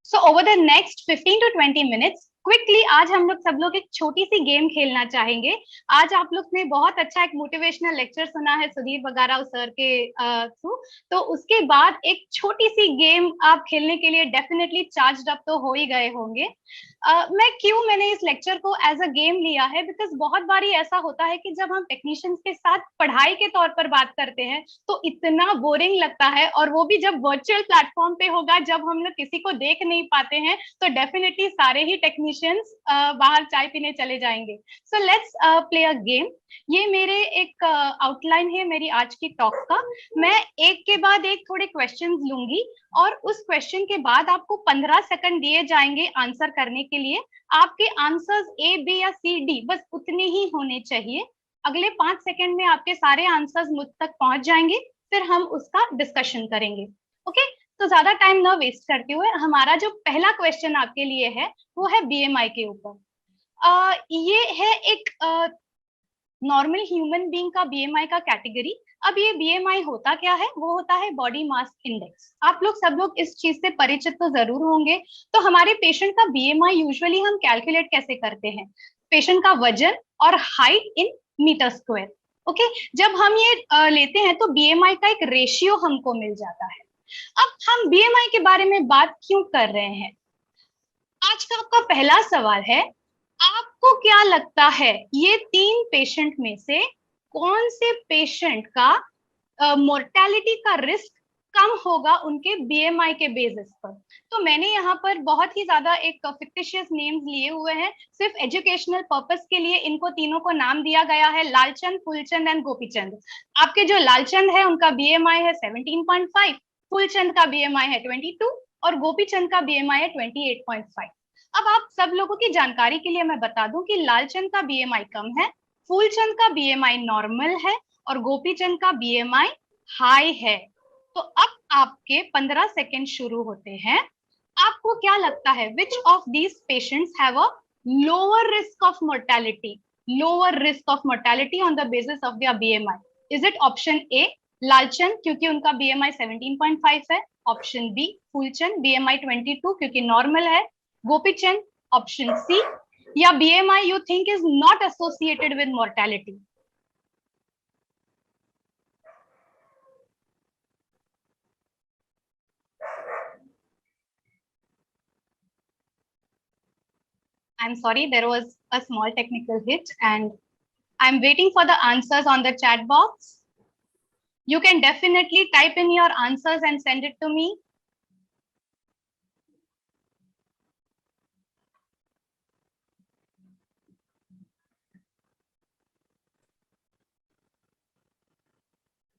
So over the next 15 to 20 minutes quickly आज हम लोग सब लोग एक छोटी सी गेम खेलना चाहेंगे। आज आप लोग ने बहुत अच्छा एक मोटिवेशनल लेक्चर सुना है सुधीर बगारा सर के थ्रू, तो उसके बाद एक छोटी सी गेम आप खेलने के लिए डेफिनेटली चार्ज अप तो हो ही गए होंगे। मैंने इस लेक्चर को एज अ गेम लिया है बिकॉज बहुत बारी ऐसा होता है कि जब हम टेक्नीशियंस के साथ पढ़ाई के तौर पर बात करते हैं तो इतना बोरिंग लगता है, और वो भी जब वर्चुअल प्लेटफॉर्म पे होगा, जब हम लोग किसी को देख नहीं पाते हैं, तो डेफिनेटली सारे ही टेक्नीशियंस बाहर चाय पीने चले जाएंगे। So let's play a game. ये मेरे एक आउटलाइन है मेरी आज की टॉक का। मैं एक के बाद एक थोड़े क्वेश्चंस लूंगी और उस क्वेश्चन के बाद आपको 15 सेकंड दिए जाएंगे आंसर करने के लिए। आपके आंसर्स ए, बी या सी, डी बस उतने ही होने चाहिए। अगले 5 सेकंड में आपके सारे आंसर्स मुझ तक पहुंच जाएंगे, फिर हम उसका डिस्कशन करेंगे। ओके, तो ज्यादा टाइम ना वेस्ट करते हुए हमारा जो पहला क्वेश्चन आपके लिए है वो है बीएमआई के ऊपर। ये है एक नॉर्मल ह्यूमन बीइंग का बीएमआई का कैटेगरी। अब ये बीएमआई होता क्या है? वो होता है बॉडी मास इंडेक्स। आप लोग सब लोग इस चीज से परिचित तो जरूर होंगे। तो हमारे पेशेंट का बीएमआई यूजुअली हम कैलकुलेट कैसे करते हैं? पेशेंट का वजन और height in metre square. Okay, जब हम ये लेते हैं तो बीएमआई का एक रेशियो हमको मिल जाता है। अब हम बीएमआई के बारे में बात क्यों कर रहे हैं? आज का आपका पहला सवाल है, आपको क्या लगता है ये 3 पेशेंट में से कौन से पेशेंट का मोर्टेलिटी का रिस्क कम होगा उनके बीएमआई के बेसिस पर? तो मैंने यहाँ पर बहुत ही ज्यादा एक फिक्टिशियस नेम्स लिए हुए हैं, सिर्फ एजुकेशनल पर्पस के लिए इनको तीनों को नाम दिया गया है, लालचंद, फूलचंद एंड गोपीचंद। आपके जो लालचंद है उनका बीएमआई है 17.5, फूलचंद का बीएमआई है 22 और गोपीचंद का बीएमआई है 28.5। अब आप सब लोगों की जानकारी के लिए मैं बता दूं कि लालचंद का बीएमआई कम है, फूलचंद का बीएमआई नॉर्मल है और गोपीचंद का बीएमआई हाई है। तो अब आपके 15 सेकेंड शुरू होते हैं। आपको क्या लगता है which of these patients have a lower risk of mortality, lower risk of mortality on the basis of their BMI? Is it option A Lalchand क्योंकि उनका बीएमआई 17.5 है, ऑप्शन बी फूलचंद बीएमआई 22 क्योंकि नॉर्मल है, गोपीचंद ऑप्शन सी, या BMI you think is not associated with mortality? I'm sorry, there was a small technical hit and I'm waiting for the answers on the chat box. You can definitely type in your answers and send it to me.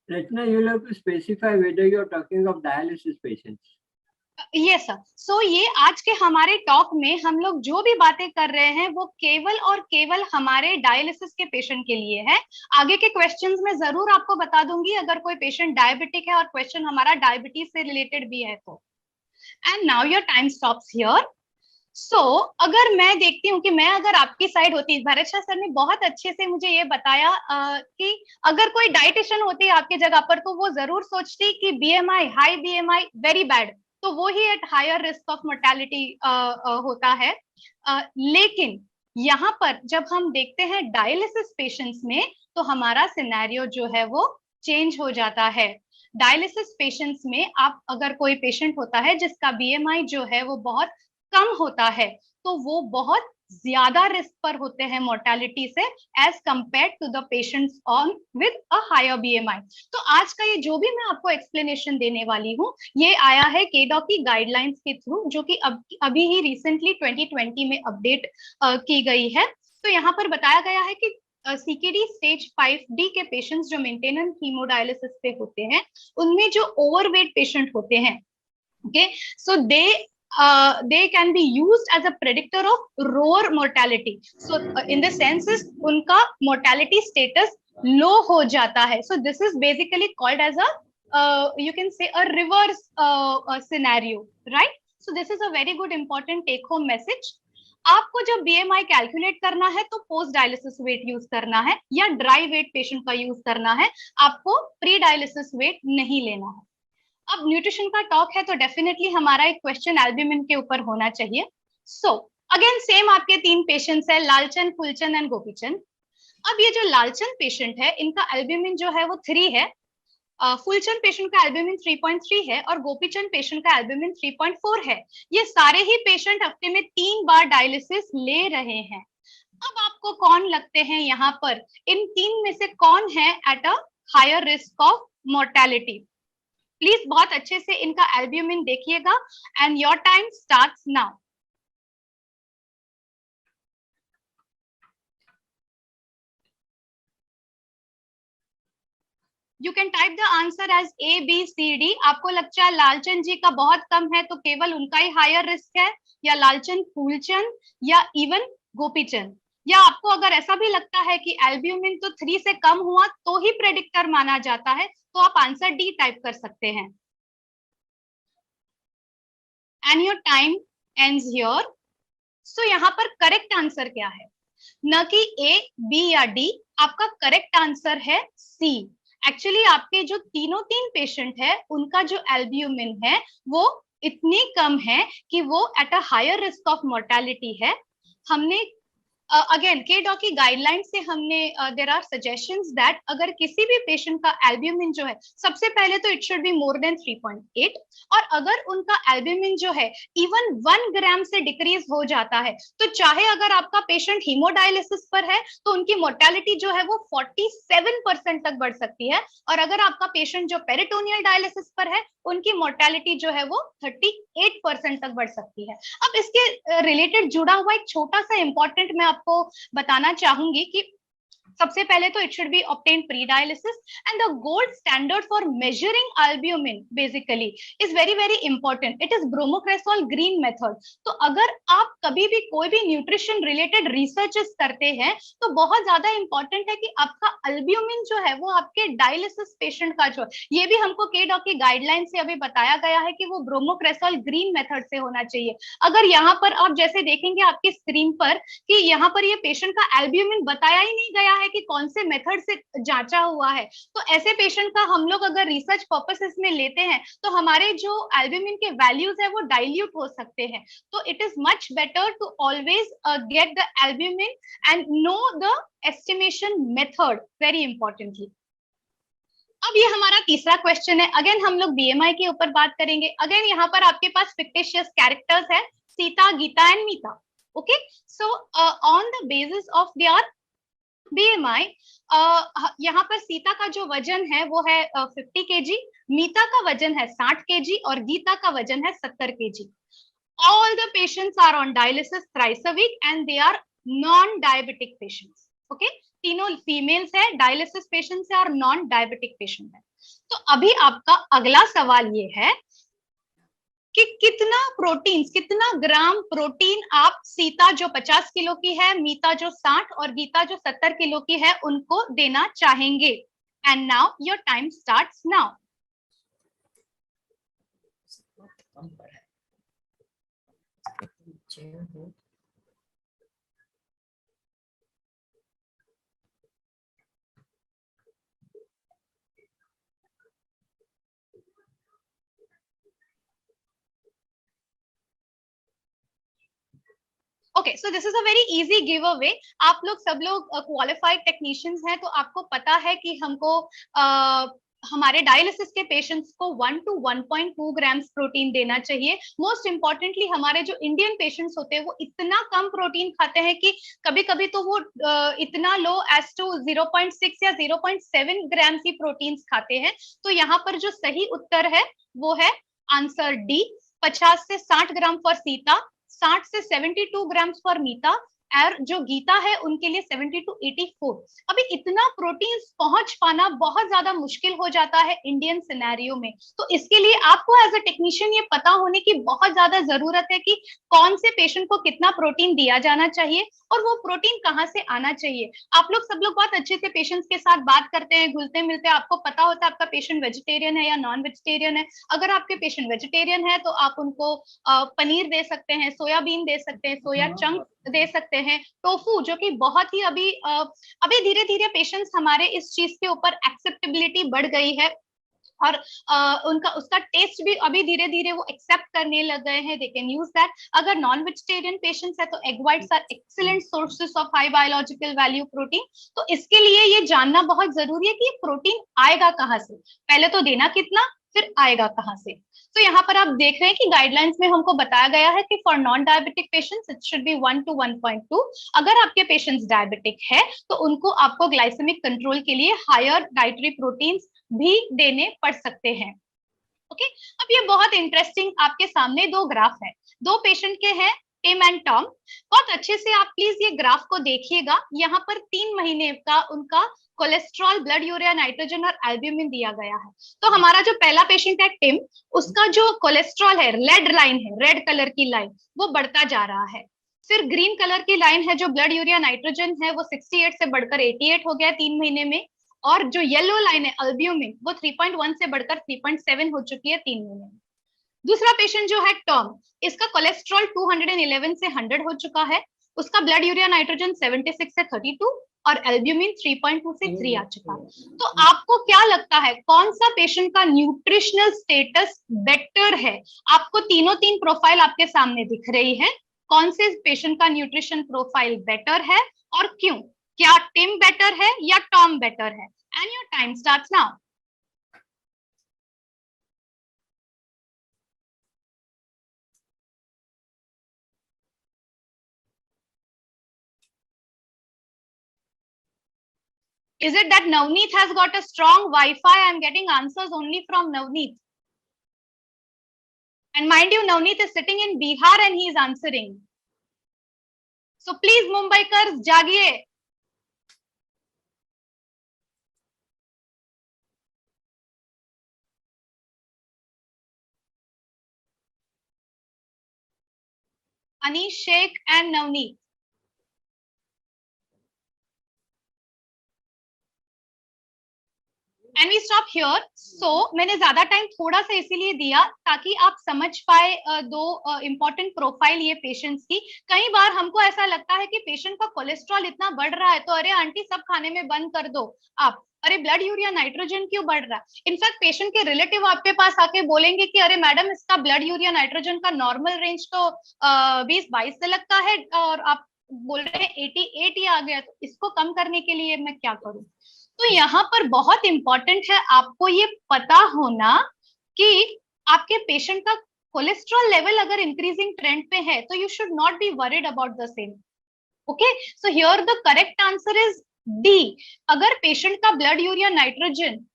Rachna, you'll have to specify whether you're talking of dialysis patients. Yes sir. So ये आज के हमारे talk में हम लोग जो भी बातें कर रहे हैं वो केवल और केवल हमारे डायलिसिस के पेशेंट के लिए है। आगे के क्वेश्चंस में जरूर आपको बता दूंगी अगर कोई पेशेंट डायबिटिक है और क्वेश्चन हमारा डायबिटीज से रिलेटेड भी है तो। And now your time stops here. So अगर मैं देखती हूँ कि मैं अगर आपकी साइड होती, भरत शाह सर ने बहुत अच्छे से मुझे ये बताया कि अगर कोई डाइटिशियन होती आपकी जगह पर तो वो जरूर सोचती कि BMI high, BMI very bad, तो वो ही at higher risk of mortality होता है। लेकिन यहाँ पर जब हम देखते हैं डायलिसिस पेशेंट्स में तो हमारा सिनेरियो जो है वो चेंज हो जाता है। डायलिसिस पेशेंट्स में आप अगर कोई पेशेंट होता है जिसका बीएमआई जो है वो बहुत कम होता है तो वो बहुत ज्यादा रिस्क पर होते हैं मोर्टेलिटी से as compared to the patients on with a higher BMI. तो आज का ये जो भी मैं आपको एक्सप्लेनेशन देने वाली हूँ ये आया है केडॉक की गाइडलाइंस के थ्रू, जो कि अभी ही रिसेंटली 2020 में अपडेट की गई है। तो यहाँ पर बताया गया है कि सीकेडी स्टेज 5D के पेशेंट्स जो मेंटेनेंस हीमोडायलिसिस पे होते हैं उनमें जो ओवरवेट पेशेंट होते हैं, okay, so they can be used as a predictor of lower mortality. So in the sense is उनका mortality status low हो जाता है. So this is basically called as a you can say a reverse scenario, right? So this is a very good important take home message. आपको जब BMI calculate करना है तो post dialysis weight use करना है या ड्राई वेट पेशेंट का use करना है, आपको प्री डायलिसिस वेट नहीं लेना है। अब न्यूट्रिशन का टॉक है तो डेफिनेटली हमारा एक क्वेश्चन एल्ब्यूमिन के ऊपर होना चाहिए। सो अगेन सेम आपके 3 पेशेंट्स है, लालचंद, फूलचंद एंड गोपीचंद। अब ये जो लालचंद पेशेंट है इनका एल्ब्यूमिन जो है वो 3 है, फुलचंद पेशेंट का एल्ब्यूमिन 3.3 है और गोपीचंद पेशेंट का एल्ब्यूमिन 3.4 है। ये सारे ही पेशेंट हफ्ते में 3 बार डायलिसिस ले रहे हैं। अब आपको कौन लगते हैं यहाँ पर, इन 3 में से कौन है at a higher risk of mortality? Please बहुत अच्छे से इनका एल्ब्यूमिन देखिएगा and your time starts now. You can type the answer as A B C D. आपको लगता है लालचंद जी का बहुत कम है तो केवल उनका ही हायर रिस्क है, या लालचंद, फूलचंद या इवन गोपीचंद? या आपको अगर ऐसा भी लगता है कि एल्ब्यूमिन तो 3 से कम हुआ तो ही प्रेडिक्टर माना जाता है, तो आप आंसर डी टाइप कर सकते हैं। And your time ends here. So यहाँ पर करेक्ट आंसर क्या है? न कि ए, बी या डी, आपका करेक्ट आंसर है सी। एक्चुअली आपके जो तीनों 3 पेशेंट है उनका जो एल्ब्यूमिन है वो इतनी कम है कि वो at a higher risk of mortality है। हमने अगेन के-डॉक की गाइडलाइन से हमने देयर आर सजेशंस दैट अगर किसी भी पेशेंट का एल्ब्यूमिन जो है, सबसे पहले तो it should be more than 3.8, और अगर उनका एल्ब्यूमिन जो है इवन 1 ग्राम से डिक्रीज हो जाता है तो चाहे अगर आपका पेशेंट हीमोडायलिसिस पर है तो उनकी मोर्टेलिटी जो है वो 47% तक बढ़ सकती है, और अगर आपका पेशेंट जो पेरिटोनियल डायलिसिस पर है उनकी मोर्टेलिटी जो है वो 38% तक बढ़ सकती है। अब इसके रिलेटेड जुड़ा हुआ एक छोटा सा इंपॉर्टेंट मैं आपको बताना चाहूंगी कि सबसे पहले तो it should be obtain pre dialysis, and the gold standard for measuring albumin basically is very very important, it is bromocresol green method. तो अगर आप कभी भी कोई भी न्यूट्रिशन रिलेटेड रिसर्चेस करते हैं तो बहुत ज्यादा इंपॉर्टेंट है कि आपका एल्ब्यूमिन जो है वो आपके डायलिसिस पेशेंट का जो ये भी हमको के-डॉक की गाइडलाइन से अभी बताया गया है कि वो ब्रोमोक्रेसोल ग्रीन मेथड से होना चाहिए। अगर यहाँ पर आप जैसे देखेंगे आपकी स्क्रीन पर कि यहाँ पर ये पेशेंट का एल्ब्यूमिन बताया ही नहीं गया है कि कौन से मेथड से जांचा हुआ है, तो ऐसे पेशेंट का हम लोग अगर रिसर्च पर्पसेस में लेते हैं तो हमारे जो एल्ब्यूमिन के वैल्यूज है वो डाइल्यूट हो सकते हैं। तो it is much better to always get the albumin and know the estimation method very importantly. अब ये हमारा तीसरा क्वेश्चन है, अगेन हम लोग बीएमआई के ऊपर बात करेंगे। अगेन यहाँ पर आपके पास फिक्टिशियस कैरेक्टर्स है, Sita, Gita and Mita. Okay, so on the basis of their BMI यहाँ पर सीता का जो वजन है वो है 50 केजी, मीता का वजन है 60 केजी और गीता का वजन है 70 KG. All the patients are on dialysis thrice a week and they are non diabetic patients. Okay, तीनों फीमेल्स है, डायलिसिस पेशेंट्स है और नॉन डायबिटिक पेशेंट है। तो अभी आपका अगला सवाल ये है कि कितना प्रोटीन, कितना ग्राम प्रोटीन आप सीता जो 50 किलो की है, मीता जो 60 और गीता जो 70 किलो की है उनको देना चाहेंगे? And now your time starts now. Okay, so this is a very easy give away. आप लोग सब लोग क्वालिफाइड टेक्नीशियंस हैं तो आपको पता है कि हमको हमारे डायलिसिस के पेशेंट्स को 1 to 1.2 ग्राम्स प्रोटीन देना चाहिए। मोस्ट इंपॉर्टेंटली हमारे जो इंडियन पेशेंट्स होते हैं वो इतना कम प्रोटीन खाते हैं कि कभी कभी तो वो इतना लो एज टू 0.6 या 0.7 ग्राम्स ही प्रोटीन खाते हैं। तो यहाँ पर जो सही उत्तर है वो है आंसर डी, 50 से 60 ग्राम फॉर सीता, 60 से 72 ग्राम्स फॉर मीता, और जो गीता है उनके लिए 70 to 84। अभी इतना प्रोटीन पहुंच पाना बहुत ज्यादा मुश्किल हो जाता है इंडियन सिनेरियो में, तो इसके लिए आपको एज अ टेक्नीशियन ये पता होने की बहुत ज्यादा जरूरत है कि कौन से पेशेंट को कितना प्रोटीन दिया जाना चाहिए और वो प्रोटीन कहाँ से आना चाहिए। आप लोग सब लोग बहुत अच्छे से पेशेंट्स के साथ बात करते हैं, घुलते मिलते हैं, आपको पता होता है आपका पेशेंट वेजिटेरियन है या नॉन वेजिटेरियन है। अगर आपके पेशेंट वेजिटेरियन है तो आप उनको पनीर दे सकते हैं, सोयाबीन दे सकते हैं, सोया चंक दे सकते हैं, टोफू जो कि बहुत ही अभी धीरे धीरे पेशेंट्स हमारे इस चीज के ऊपर एक्सेप्टेबिलिटी बढ़ गई है। और उनका उसका टेस्ट भी अभी धीरे धीरे वो एक्सेप्ट करने लग गए हैं, दे कैन यूज दैट। अगर नॉन वेजिटेरियन पेशेंट्स है तो egg whites are excellent sources of high biological value protein. तो इसके लिए ये जानना बहुत जरूरी है कि ये प्रोटीन आएगा कहाँ से, पहले तो देना कितना, फिर आएगा कहाँ से। तो यहाँ पर आप देख रहे हैं कि गाइडलाइंस में हमको बताया गया है कि for non diabetic patients it should B 1 to 1.2। अगर आपके पेशेंट्स डायबिटिक है तो उनको आपको ग्लाइसेमिक कंट्रोल के लिए हायर डाइटरी प्रोटीन्स भी देने पड़ सकते हैं। ओके, अब ये बहुत इंटरेस्टिंग आपके सामने दो ग्राफ है, दो पेशेंट के हैं, टिम एंड टॉम। बहुत अच्छे से आप प्लीज ये ग्राफ को देखिएगा। यहाँ पर 3 महीने का उनका कोलेस्ट्रॉल, ब्लड यूरिया नाइट्रोजन और एल्ब्यूमिन दिया गया है। तो हमारा जो पहला पेशेंट है टिम, उसका जो कोलेस्ट्रॉल है, रेड लाइन है, रेड कलर की लाइन, वो बढ़ता जा रहा है। फिर ग्रीन कलर की लाइन है जो ब्लड यूरिया नाइट्रोजन है, वो 68 से बढ़कर 88 हो गया 3 महीने में। और जो येलो लाइन है अल्ब्यूमिन, वो 3.1 से बढ़कर 3.7 हो चुकी है 3 महीने में। दूसरा पेशेंट जो है टॉम, इसका कोलेस्ट्रॉल 211 से 100 हो चुका है, उसका ब्लड यूरिया नाइट्रोजन 76 से 32 और एल्ब्यूमिन 3.2 से 3 आ चुका है। तो आपको क्या लगता है कौन सा पेशेंट का न्यूट्रिशनल स्टेटस बेटर है? आपको तीनों तीन प्रोफाइल आपके सामने दिख रही है, कौन से पेशेंट का न्यूट्रिशन प्रोफाइल बेटर है और क्यों? क्या टिम बेटर है या टॉम बेटर है? And your time starts now. Is it that Navneet has got a strong Wi-Fi? I am getting answers only from Navneet. And mind you, Navneet is sitting in Bihar and he is answering. So please, Mumbaikars, jagiye. Anish Sheikh and Navneet. And we stop here. So मैंने ज्यादा time थोड़ा सा इसीलिए दिया ताकि आप समझ पाए दो इंपॉर्टेंट प्रोफाइल ये पेशेंट्स की। कई बार हमको ऐसा लगता है कि पेशेंट का कोलेस्ट्रॉल इतना बढ़ रहा है तो अरे आंटी सब खाने में बंद कर दो आप, अरे ब्लड यूरिया नाइट्रोजन क्यों बढ़ रहा है। इनफैक्ट पेशेंट के रिलेटिव आपके पास आके बोलेंगे कि अरे मैडम इसका ब्लड यूरिया नाइट्रोजन का नॉर्मल रेंज तो 20-22 से लगता है और आप बोल रहे हैं 88 ही आ गया, तो इसको कम करने के लिए मैं क्या करूं? तो यहाँ पर बहुत इंपॉर्टेंट है आपको ये पता होना कि आपके पेशेंट का कोलेस्ट्रॉल लेवल अगर इंक्रीजिंग ट्रेंड पे है तो you should not be worried about the same. Okay, so here the correct answer is D. अगर पेशेंट का ब्लड यूरिया नाइट्रोजन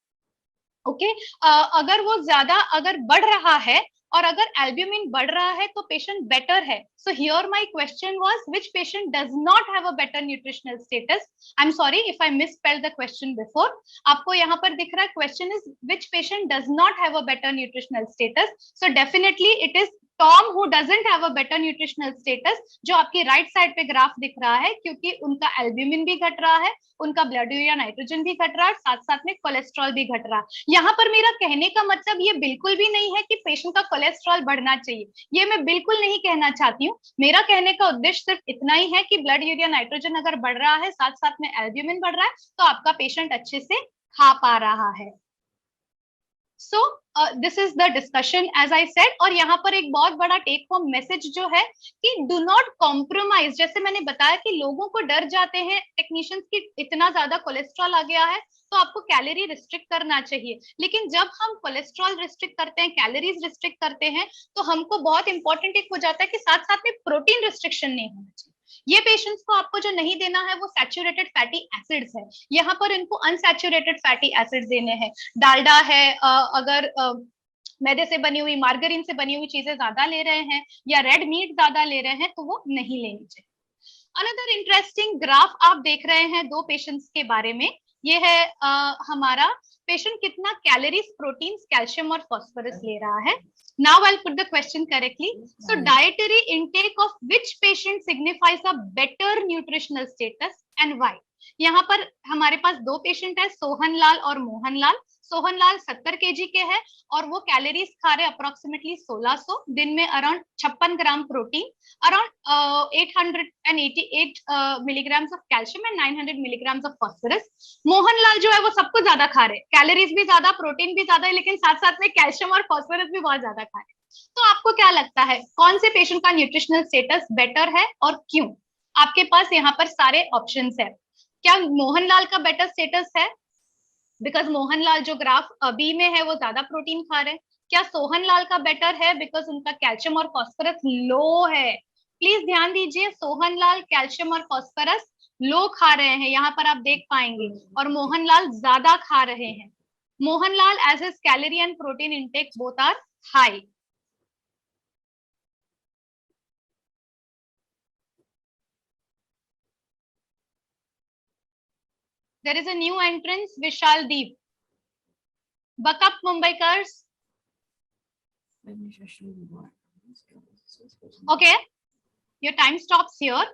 अगर वो ज्यादा अगर बढ़ रहा है और अगर एल्ब्यूमिन बढ़ रहा है तो पेशेंट बेटर है। So here my question was which patient does not have a better nutritional status. I am sorry if I misspelled the question before. आपको यहाँ पर दिख रहा है question is which patient does not have a better nutritional status. So definitely it is Tom who doesn't have a better nutritional status, जो आपकी right side पे graph दिख रहा है, क्योंकि उनका एल्ब्यूमिन भी घट रहा है, उनका ब्लड यूरिया नाइट्रोजन भी घट रहा है, साथ साथ में कोलेस्ट्रॉल भी घट रहा है। यहाँ पर मेरा कहने का मतलब ये बिल्कुल भी नहीं है कि पेशेंट का कोलेस्ट्रॉल बढ़ना चाहिए, ये मैं बिल्कुल नहीं कहना चाहती हूँ। मेरा कहने का उद्देश्य सिर्फ इतना ही है कि ब्लड यूरिया नाइट्रोजन अगर बढ़ रहा है, साथ साथ में एल्ब्यूमिन बढ़ रहा है, तो आपका पेशेंट अच्छे से खा पा रहा है। So this is the discussion as I said. और यहाँ पर एक बहुत बड़ा टेक होम मैसेज जो है कि डू नॉट कॉम्प्रोमाइज। जैसे मैंने बताया कि लोगों को डर जाते हैं टेक्नीशियंस की, इतना ज्यादा कोलेस्ट्रॉल आ गया है तो आपको कैलोरी रिस्ट्रिक्ट करना चाहिए। लेकिन जब हम कोलेस्ट्रॉल रिस्ट्रिक्ट करते हैं, कैलोरीज रिस्ट्रिक्ट करते हैं, तो हमको बहुत इंपॉर्टेंट एक हो जाता है कि साथ साथ में प्रोटीन रिस्ट्रिक्शन नहीं होना चाहिए। ये पेशेंट्स को आपको जो नहीं देना है वो सैचुरेटेड फैटी एसिड्स है, यहाँ पर इनको अनसैचुरेटेड फैटी एसिड्स देने हैं। डालडा है, अगर मैदे से बनी हुई, मार्गरीन से बनी हुई चीजें ज्यादा ले रहे हैं या रेड मीट ज्यादा ले रहे हैं तो वो नहीं लेनी चाहिए। अनदर इंटरेस्टिंग ग्राफ आप देख रहे हैं दो पेशेंट्स के बारे में। ये है हमारा पेशेंट कितना कैलोरीज, प्रोटीन्स, कैल्शियम और फास्फोरस ले रहा है। Now I'll put the question correctly. So dietary intake of which patient signifies a better nutritional status and why? यहाँ पर हमारे पास दो पेशेंट है, सोहन लाल और मोहन लाल। सोहनलाल 70 केजी के हैं और वो कैलोरीज खा रहे अप्रोक्सीमेटली 1600, दिन में around 56 gram protein, around 888 milligrams of calcium and 900 milligrams of phosphorus. Mohanlal जो है वो सब कुछ ज्यादा खा रहे, कैलोरीज भी ज्यादा, प्रोटीन भी ज्यादा है, लेकिन साथ साथ में कैल्शियम और फॉस्फोरस भी बहुत ज्यादा खा रहे। तो आपको क्या लगता है कौन से पेशेंट का न्यूट्रिशनल स्टेटस बेटर है और क्यों? आपके पास यहाँ पर सारे ऑप्शंस है। क्या मोहनलाल का बेटर स्टेटस है बिकॉज मोहनलाल जो ग्राफ बी में है वो ज्यादा प्रोटीन खा रहे हैं? क्या सोहनलाल का बेटर है बिकॉज उनका कैल्शियम और फॉस्फोरस लो है? प्लीज ध्यान दीजिए, सोहनलाल कैल्शियम और फॉस्फोरस लो खा रहे हैं, यहाँ पर आप देख पाएंगे, और मोहनलाल ज्यादा खा रहे हैं। Mohanlal as his calorie and protein intake both are high. There is a new entrance, Vishal Deep. Buck up, Mumbaikars. Okay, your time stops here.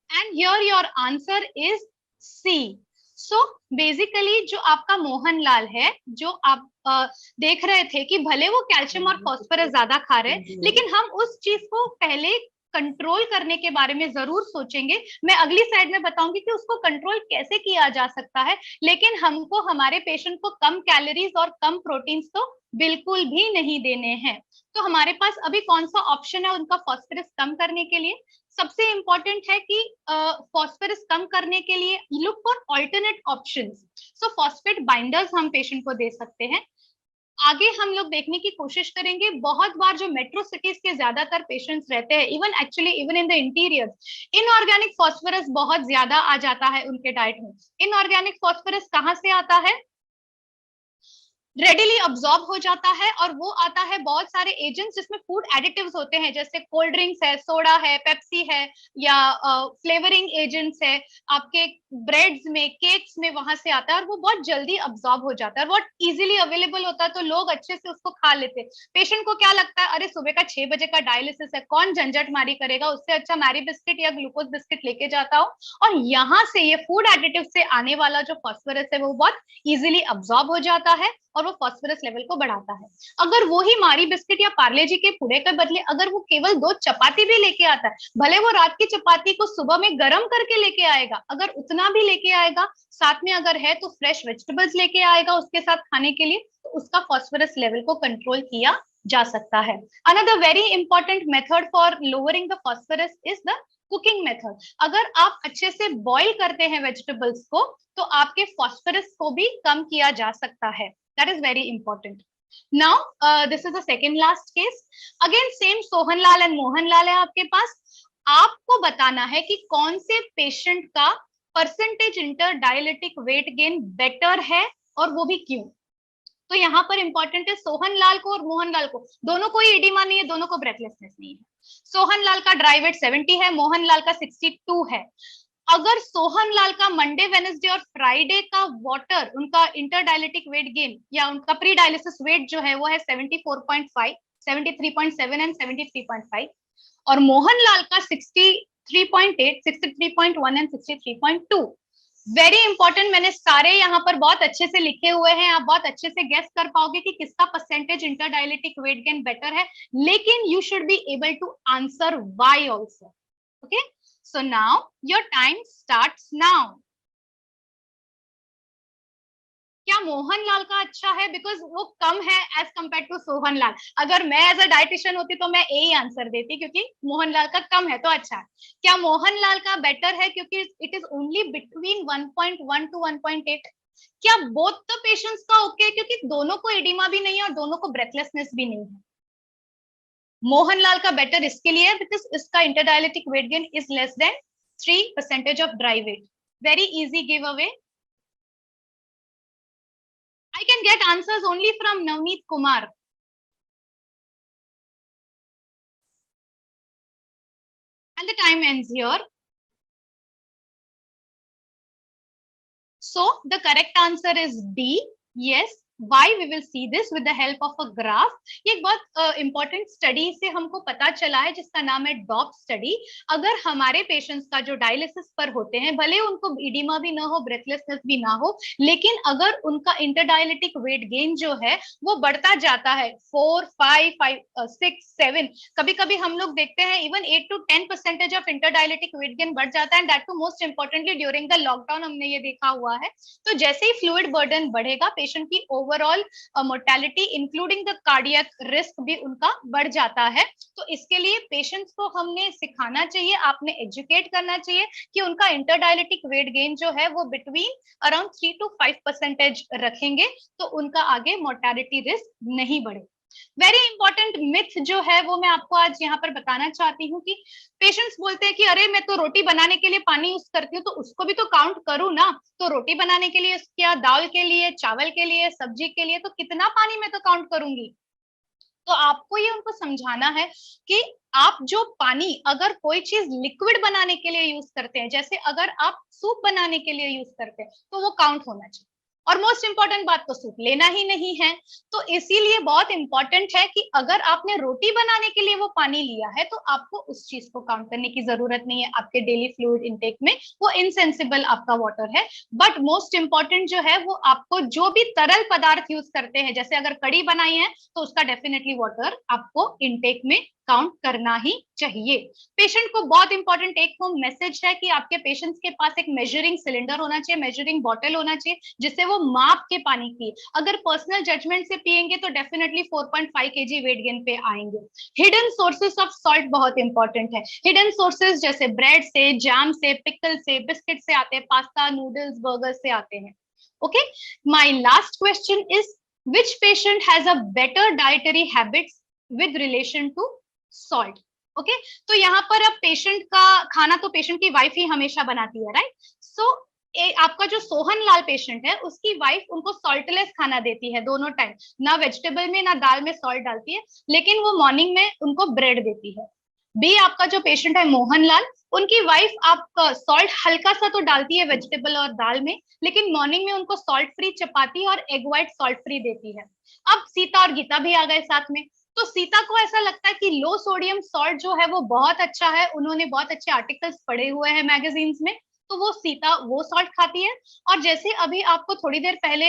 And here your answer is C. So basically जो आपका मोहनलाल है, जो आप देख रहे थे कि भले वो कैल्शियम और फॉस्फोरस ज्यादा खा रहे हैं, लेकिन हम उस चीज को पहले कंट्रोल करने के बारे में जरूर सोचेंगे। मैं अगली स्लाइड में बताऊंगी कि उसको कंट्रोल कैसे किया जा सकता है, लेकिन हमको हमारे पेशेंट को कम कैलोरीज और कम प्रोटीन्स तो बिल्कुल भी नहीं देने हैं। तो हमारे पास अभी कौन सा ऑप्शन है उनका फॉस्फोरस कम करने के लिए? सबसे इंपॉर्टेंट है कि फॉस्फोरस कम करने के लिए look for alternate options. So phosphate binders हम पेशेंट को दे सकते हैं। आगे हम लोग देखने की कोशिश करेंगे, बहुत बार जो मेट्रो सिटीज के ज्यादातर पेशेंट्स रहते हैं, even in the interiors, inorganic phosphorus बहुत ज्यादा आ जाता है उनके डाइट में। इनऑर्गेनिक फॉस्फोरस कहाँ से आता है? रेडिली अब्सॉर्ब हो जाता है, और वो आता है बहुत सारे एजेंट्स जिसमें फूड एडिटिव्स होते हैं, जैसे कोल्ड ड्रिंक्स है, सोडा है, पेप्सी है, या फ्लेवरिंग एजेंट्स है आपके ब्रेड्स में, केक्स में, वहां से आता है, और वो बहुत जल्दी अब्सॉर्ब हो जाता है, बहुत इजीली अवेलेबल होता है, तो लोग अच्छे से उसको खा लेते हैं। पेशेंट को क्या लगता है, अरे सुबह का 6 बजे का डायलिसिस है, कौन झंझट मारी करेगा, उससे अच्छा मैरी बिस्किट या ग्लूकोज बिस्किट लेके जाता हूँ, और यहाँ से ये फूड एडिटिव से आने वाला जो फॉस्फोरस है वो बहुत इजीली अब्सॉर्ब हो जाता है और वो फॉस्फोरस लेवल को बढ़ाता है। अगर वो ही मारी बिस्किट या पार्ले जी के पूरे के बदले अगर वो केवल 2 चपाती भी लेके आता है, भले वो रात की चपाती को सुबह में गर्म करके लेके आएगा, अगर उतना भी लेके आएगा, साथ में अगर है तो फ्रेश वेजिटेबल्स लेके आएगा उसके साथ खाने के लिए, तो उसका फॉस्फोरस लेवल को कंट्रोल किया जा सकता है। Another very important method for lowering the phosphorus is the cooking method. अगर आप अच्छे से बॉईल करते हैं वेजिटेबल्स को, तो आपके फॉस्फोरस को भी कम किया जा सकता है। That is very important. Now, this is the second last case. Again, same Sohanlal and Mohanlal है आपके पास। आपको बताना है कि कौन से पेशेंट का percentage inter dialytic weight gain better है और वो भी क्यों। तो यहाँ पर इंपॉर्टेंट है सोहनलाल को और मोहनलाल को, दोनों को ही एडिमा नहीं है, दोनों को ब्रेथलेसनेस नहीं है। सोहनलाल का ड्राई वेट 70 है, मोहनलाल का 62 है। अगर सोहनलाल का मंडे, वेनेसडे और फ्राइडे का वाटर, उनका इंटरडायलिटिक वेट गेन या उनका प्री डायलिसिस वेट जो है वो है 74.5, 73.7 एंड 73.5, और मोहनलाल का 63.8, 63.1 एंड 63.2। वेरी इंपॉर्टेंट, मैंने सारे यहाँ पर बहुत अच्छे से लिखे हुए हैं, आप बहुत अच्छे से गेस कर पाओगे कि किसका percentage interdialytic weight gain better है, लेकिन you should be able to answer why also. Okay, so now your time starts now. क्या मोहनलाल का अच्छा है बिकॉज वो कम है एज कंपेयर टू सोहनलाल? अगर मैं एज अ डाइटिशियन होती तो मैं ए ही आंसर देती, क्योंकि मोहनलाल का कम है तो अच्छा है। क्या मोहनलाल का बेटर है क्योंकि it is only between 1.1 to 1.8? क्या बोथ द पेशेंट्स का ओके क्योंकि दोनों को एडिमा भी नहीं है और दोनों को ब्रेथलेसनेस भी नहीं है? मोहनलाल का बेटर इसके लिए बिकॉज इसका interdialytic weight gain is less than 3% of dry weight. Very easy giveaway. I can get answers only from Navneet Kumar. And the time ends here. So the correct answer is D. Yes, Why? We will see this with the help of a graph. ये एक बहुत important study से हमको पता चला है जिसका नाम है डॉप स्टडी। अगर हमारे पेशेंट्स का जो डायलिसिस पर होते हैं, भले उनको इडिमा भी ना हो, ब्रेथलेसनेस भी ना हो, लेकिन अगर उनका इंटरडायलिटिक वेट गेन जो है वो बढ़ता जाता है 4, 5, 6, 7, कभी कभी हम लोग देखते हैं even 8 to 10% of interdialytic weight gain बढ़ जाता है, and that too most importantly during the lockdown हमने ये देखा हुआ है। तो जैसे ही फ्लूइड बर्डन बढ़ेगा, पेशेंट की overall mortality including the cardiac risk भी उनका बढ़ जाता है। तो इसके लिए पेशेंट्स को हमने सिखाना चाहिए, आपने एजुकेट करना चाहिए कि उनका इंटरडायलिटिक वेट गेन जो है वो बिटवीन अराउंड 3 to 5% रखेंगे तो उनका आगे मोर्टेलिटी रिस्क नहीं बढ़े। वेरी इंपॉर्टेंट मिथ जो है वो मैं आपको आज यहाँ पर बताना चाहती हूँ कि पेशेंट्स बोलते हैं कि अरे मैं तो रोटी बनाने के लिए पानी यूज करती हूँ तो उसको भी तो काउंट करूँ ना, तो रोटी बनाने के लिए क्या, दाल के लिए, चावल के लिए, सब्जी के लिए, तो कितना पानी मैं तो काउंट करूंगी। तो आपको ये उनको समझाना है कि आप जो पानी अगर कोई चीज लिक्विड बनाने के लिए यूज करते हैं, जैसे अगर आप सूप बनाने के लिए यूज करते हैं तो वो काउंट होना चाहिए। और मोस्ट इंपॉर्टेंट बात तो सूप लेना ही नहीं है। तो इसीलिए बहुत इंपॉर्टेंट है कि अगर आपने रोटी बनाने के लिए वो पानी लिया है तो आपको उस चीज को काउंट करने की जरूरत नहीं है आपके डेली फ्लूइड इनटेक में, वो इनसेंसिबल आपका वाटर है। बट मोस्ट इंपॉर्टेंट जो है वो आपको जो भी तरल पदार्थ यूज करते हैं, जैसे अगर कड़ी बनाई है तो उसका डेफिनेटली वाटर आपको इनटेक में काउंट करना ही चाहिए। पेशेंट को बहुत इंपॉर्टेंट टेक होम मैसेज है कि आपके पेशेंट्स के पास एक मेजरिंग सिलेंडर होना चाहिए, मेजरिंग बॉटल होना चाहिए, जिससे वो माप के पानी पिए। अगर पर्सनल जजमेंट से पिएंगे तो डेफिनेटली 4.5 kg वेट गेन पे आएंगे। हिडन सोर्सेस ऑफ सॉल्ट बहुत इंपॉर्टेंट है। हिडन सोर्सेस जैसे ब्रेड से, जैम से, पिकल से, बिस्किट से आते हैं, पास्ता, नूडल्स, बर्गर से आते हैं। Okay, my last question is which patient has a better dietary habits with relation to salt? Okay, तो यहाँ पर अब पेशेंट का खाना तो पेशेंट की वाइफ ही हमेशा बनाती है, राइट? सो आपका जो सोहन लाल पेशेंट है उसकी वाइफ उनको सॉल्टलेस खाना देती है दोनों टाइम, ना वेजिटेबल में ना दाल में सॉल्ट डालती है, लेकिन वो मॉर्निंग में उनको ब्रेड देती है। बी आपका जो पेशेंट है मोहन लाल, उनकी वाइफ आपका सॉल्ट हल्का सा तो डालती है वेजिटेबल और दाल में, लेकिन मॉर्निंग में उनको सॉल्ट फ्री चपाती और एग व्हाइट सॉल्ट फ्री देती है। अब सीता और गीता भी आ गए साथ में। तो सीता को ऐसा लगता है कि लो सोडियम सॉल्ट जो है वो बहुत अच्छा है, उन्होंने बहुत अच्छे आर्टिकल्स पढ़े हुए हैं मैगजीन्स में, तो वो सीता वो सॉल्ट खाती है। और जैसे अभी आपको थोड़ी देर पहले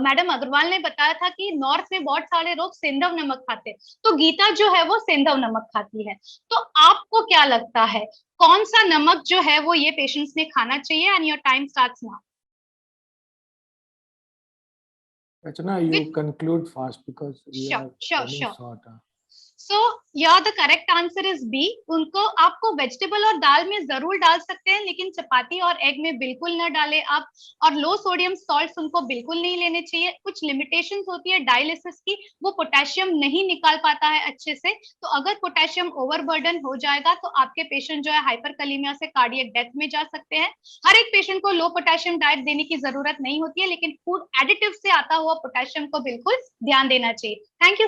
मैडम अग्रवाल ने बताया था कि नॉर्थ में बहुत सारे लोग सेंधव नमक खाते हैं, तो गीता जो है वो सेंधव नमक खाती है। तो आपको क्या लगता है कौन सा नमक जो है वो ये पेशेंट्स ने खाना चाहिए? And your time starts now. Rachana, you conclude fast because we are running short. So या the correct answer is B. उनको आपको वेजिटेबल और दाल में जरूर डाल सकते हैं, लेकिन चपाती और एग में बिल्कुल न डालें आप। और लो सोडियम सॉल्ट्स उनको बिल्कुल नहीं लेने चाहिए। कुछ लिमिटेशंस होती है डायलिसिस की, वो पोटेशियम नहीं निकाल पाता है अच्छे से, तो अगर पोटेशियम ओवरबर्डन हो जाएगा तो आपके पेशेंट जो है हाइपरकैलेमिया से कार्डियक डेथ में जा सकते हैं। हर एक पेशेंट को लो पोटेशियम डाइट देने की जरूरत नहीं होती है, लेकिन फूड एडिटिव से आता हुआ पोटेशियम को बिल्कुल ध्यान देना चाहिए। Thank you.